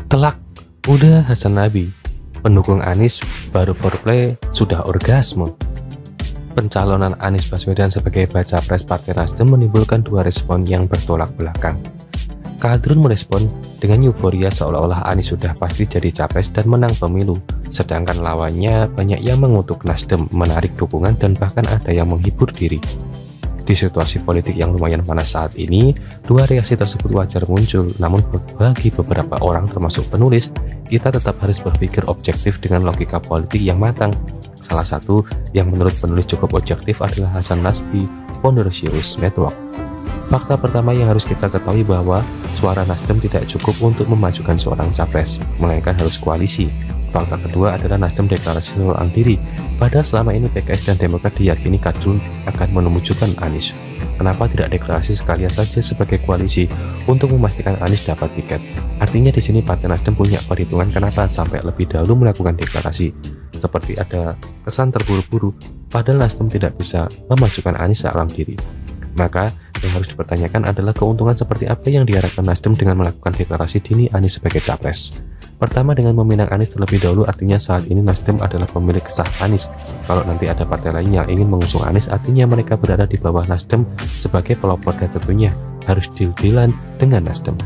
Telak, udah Hasan Nabi. Pendukung Anies baru foreplay sudah orgasme. Pencalonan Anies Baswedan sebagai baca pres Partai Nasdem menimbulkan dua respon yang bertolak belakang. Kadrun merespon dengan euforia seolah-olah Anies sudah pasti jadi capres dan menang pemilu, sedangkan lawannya banyak yang mengutuk Nasdem, menarik dukungan, dan bahkan ada yang menghibur diri. Di situasi politik yang lumayan panas saat ini, dua reaksi tersebut wajar muncul, namun bagi beberapa orang termasuk penulis, kita tetap harus berpikir objektif dengan logika politik yang matang. Salah satu yang menurut penulis cukup objektif adalah Hasan Nasbi, founder Sirius Network. Fakta pertama yang harus kita ketahui bahwa suara Nasdem tidak cukup untuk memajukan seorang capres, melainkan harus koalisi. Fakta kedua adalah Nasdem deklarasi seorang diri, padahal selama ini PKS dan Demokrat diyakini Kadrun akan menemujukan Anies. Kenapa tidak deklarasi sekalian saja sebagai koalisi untuk memastikan Anies dapat tiket? Artinya di sini Partai Nasdem punya perhitungan kenapa sampai lebih dahulu melakukan deklarasi. Seperti ada kesan terburu-buru, padahal Nasdem tidak bisa memajukan Anies seorang diri. Maka yang harus dipertanyakan adalah keuntungan seperti apa yang diharapkan Nasdem dengan melakukan deklarasi dini Anies sebagai capres. Pertama, dengan meminang Anies terlebih dahulu, artinya saat ini Nasdem adalah pemilik sah Anies. Kalau nanti ada partai lain yang ingin mengusung Anies, artinya mereka berada di bawah Nasdem sebagai pelopor dan tentunya harus deal-dealan dengan Nasdem.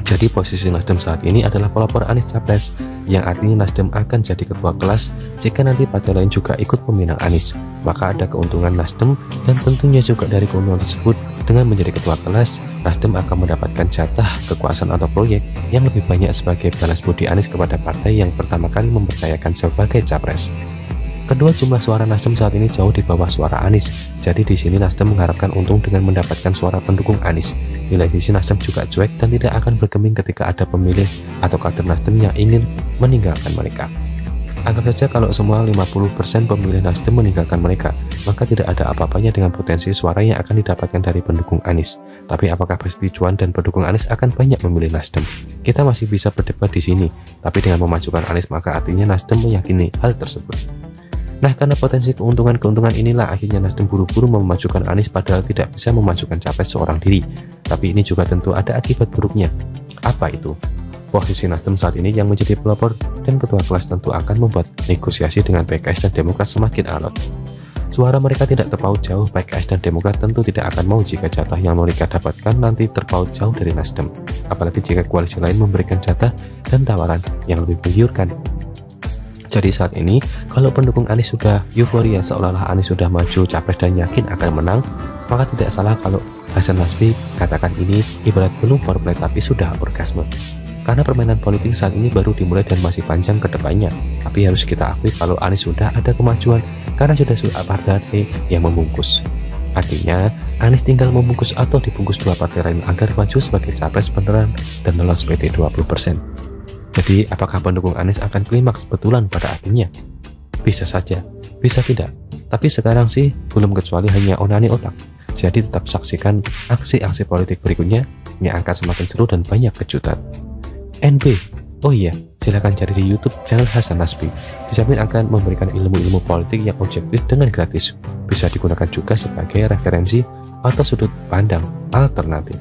Jadi posisi Nasdem saat ini adalah pelopor Anies capres, yang artinya Nasdem akan jadi ketua kelas jika nanti partai lain juga ikut meminang Anies. Maka ada keuntungan Nasdem, dan tentunya juga dari keuntungan tersebut, dengan menjadi ketua kelas, Nasdem akan mendapatkan jatah kekuasaan atau proyek yang lebih banyak sebagai balas budi Anies kepada partai yang pertama kali mempercayakan sebagai capres. Kedua, jumlah suara Nasdem saat ini jauh di bawah suara Anies. Jadi di sini Nasdem mengharapkan untung dengan mendapatkan suara pendukung Anies. Di lain sisi Nasdem juga cuek dan tidak akan bergeming ketika ada pemilih atau kader Nasdem yang ingin meninggalkan mereka. Anggap saja kalau semua 50% pemilih Nasdem meninggalkan mereka, maka tidak ada apa-apanya dengan potensi suara yang akan didapatkan dari pendukung Anies. Tapi apakah persetujuan dan pendukung Anies akan banyak memilih Nasdem? Kita masih bisa berdebat di sini, tapi dengan memajukan Anies maka artinya Nasdem meyakini hal tersebut. Nah, karena potensi keuntungan-keuntungan inilah akhirnya Nasdem buru-buru memajukan Anies padahal tidak bisa memajukan capres seorang diri. Tapi ini juga tentu ada akibat buruknya. Apa itu? Posisi Nasdem saat ini yang menjadi pelopor dan ketua kelas tentu akan membuat negosiasi dengan PKS dan Demokrat semakin alot. Suara mereka tidak terpaut jauh, PKS dan Demokrat tentu tidak akan mau jika jatah yang mereka dapatkan nanti terpaut jauh dari Nasdem. Apalagi jika koalisi lain memberikan jatah dan tawaran yang lebih menggiurkan. Jadi saat ini, kalau pendukung Anies sudah euforia seolah-olah Anies sudah maju capres dan yakin akan menang, maka tidak salah kalau Hasan Nasbi katakan ini ibarat belum foreplay tapi sudah orgasme. Karena permainan politik saat ini baru dimulai dan masih panjang ke depannya. Tapi harus kita akui kalau Anies sudah ada kemajuan karena sudah partai yang membungkus. Artinya, Anies tinggal membungkus atau dibungkus dua partai lain agar maju sebagai capres beneran dan lolos PT 20%. Jadi, apakah pendukung Anies akan klimaks betulan pada akhirnya? Bisa saja, bisa tidak. Tapi sekarang sih belum, kecuali hanya onani otak. Jadi tetap saksikan aksi-aksi politik berikutnya yang akan semakin seru dan banyak kejutan. NB, oh iya, silahkan cari di YouTube channel Hasan Nasbi. Dijamin akan memberikan ilmu-ilmu politik yang objektif dengan gratis. Bisa digunakan juga sebagai referensi atau sudut pandang alternatif.